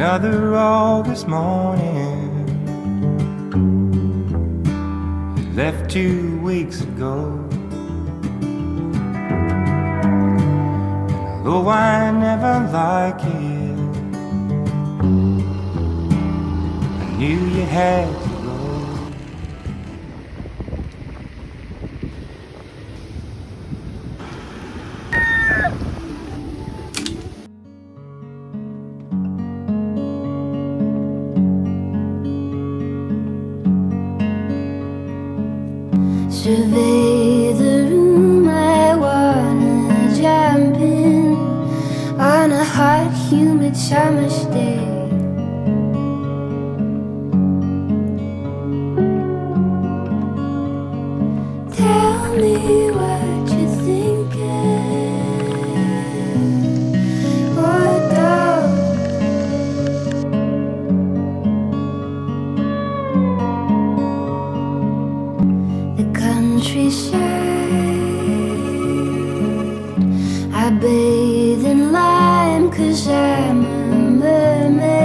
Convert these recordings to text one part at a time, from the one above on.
Another August morning, left 2 weeks ago. Though I never like it, I knew you had to go. Survey the room, I wanna jump in on a hot, humid summer's day. Tell me what you're thinking. What don't? The countryside, I bathe in lime 'cause I'm a mermaid.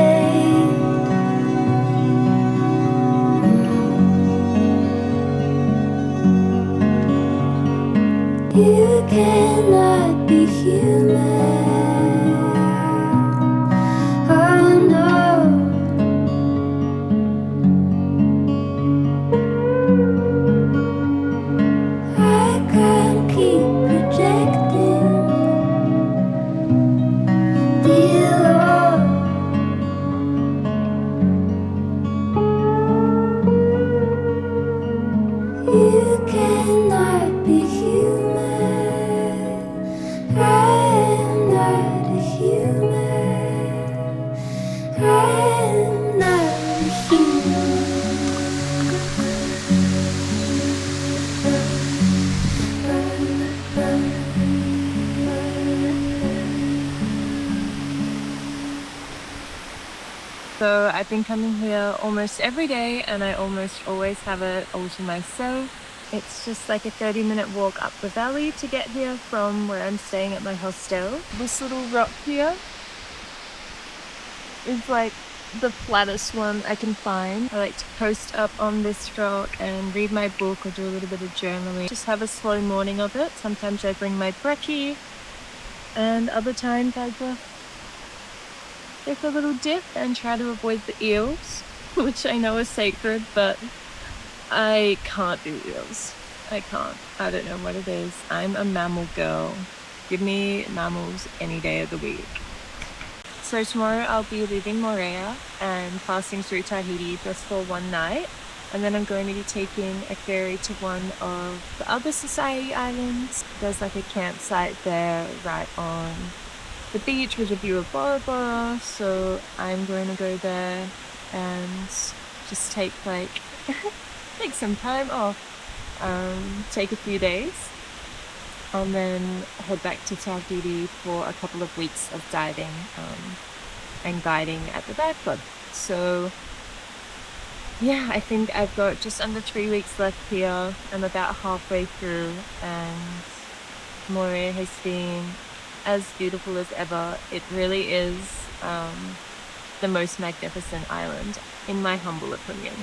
You cannot be human. Oh no. I can't keep projecting the allure. You cannot be human. I am not a human. I am not a human. So I've been coming here almost every day and I almost always have it all to myself. It's just like a 30-minute walk up the valley to get here from where I'm staying at my hostel. This little rock here is like the flattest one I can find. I like to post up on this rock and read my book or do a little bit of journaling. Just have a slow morning of it. Sometimes I bring my brekkie and other times I just take a little dip and try to avoid the eels, which I know is sacred, but I can't do eels. I can't. I don't know what it is. I'm a mammal girl. Give me mammals any day of the week. So tomorrow I'll be leaving Moorea and passing through Tahiti just for one night. And then I'm going to be taking a ferry to one of the other Society Islands. There's like a campsite there right on the beach with a view of Bora Bora. So I'm going to go there and just take take some time off, take a few days, and then head back to Tahiti for a couple of weeks of diving and guiding at the dive club. So yeah, I think I've got just under 3 weeks left here. I'm about halfway through and Moorea has been as beautiful as ever. It really is the most magnificent island, in my humble opinion.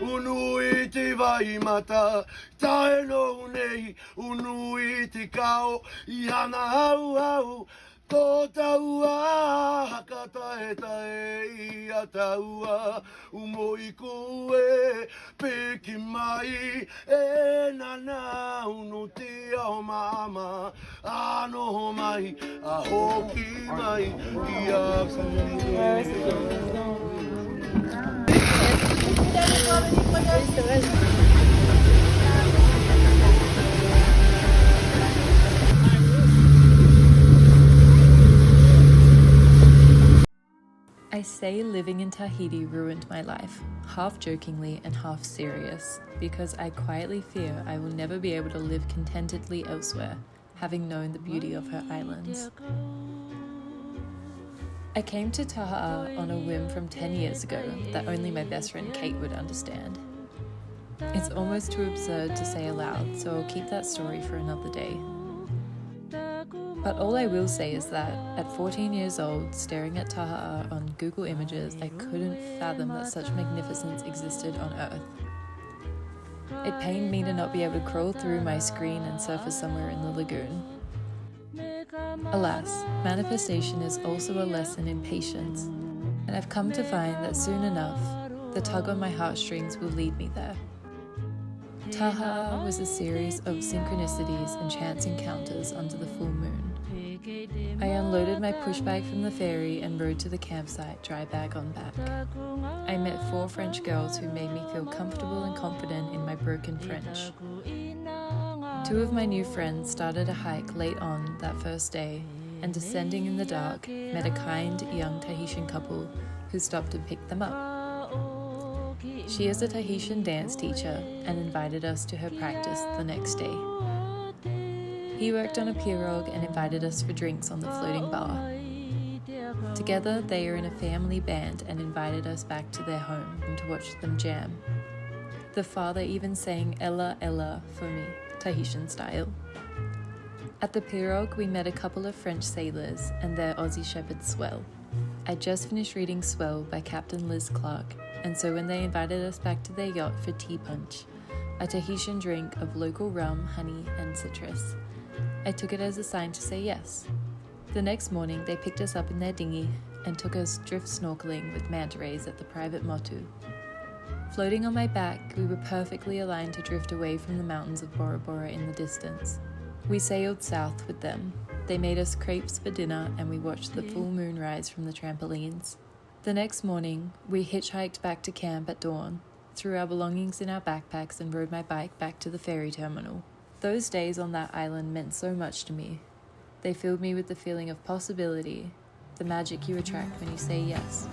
Unui te vai mata, tae no nei, unui te kao, I hana au au, tō taua, haka tae tae, I a taua, umoi koe, peki mai, e nana, unu te ao mama, ano mai, a hoki mai, I a I say living in Tahiti ruined my life, half jokingly and half serious, because I quietly fear I will never be able to live contentedly elsewhere, having known the beauty of her islands. I came to Taha'a on a whim from 10 years ago that only my best friend Kate would understand. It's almost too absurd to say aloud, so I'll keep that story for another day. But all I will say is that at 14 years old, staring at Taha'a on Google Images, I couldn't fathom that such magnificence existed on Earth. It pained me to not be able to crawl through my screen and surface somewhere in the lagoon. Alas, manifestation is also a lesson in patience, and I've come to find that soon enough, the tug on my heartstrings will lead me there. Taha'a was a series of synchronicities and chance encounters under the full moon. I unloaded my push bag from the ferry and rode to the campsite, dry bag on back. I met 4 French girls who made me feel comfortable and confident in my broken French. 2 of my new friends started a hike late on that first day, and descending in the dark, met a kind young Tahitian couple who stopped and picked them up. She is a Tahitian dance teacher and invited us to her practice the next day. He worked on a pirogue and invited us for drinks on the floating bar. Together, they are in a family band and invited us back to their home to watch them jam. The father even sang Ella Ella for me, Tahitian style. At the pirogue, we met a couple of French sailors and their Aussie shepherd Swell. I just finished reading Swell by Captain Liz Clark, and so when they invited us back to their yacht for tea punch, a Tahitian drink of local rum, honey, and citrus, I took it as a sign to say yes. The next morning, they picked us up in their dinghy and took us drift snorkeling with manta rays at the private motu. Floating on my back, we were perfectly aligned to drift away from the mountains of Bora Bora in the distance. We sailed south with them. They made us crepes for dinner and we watched the full moon rise from the trampolines. The next morning, we hitchhiked back to camp at dawn, threw our belongings in our backpacks and rode my bike back to the ferry terminal. Those days on that island meant so much to me. They filled me with the feeling of possibility, the magic you attract when you say yes.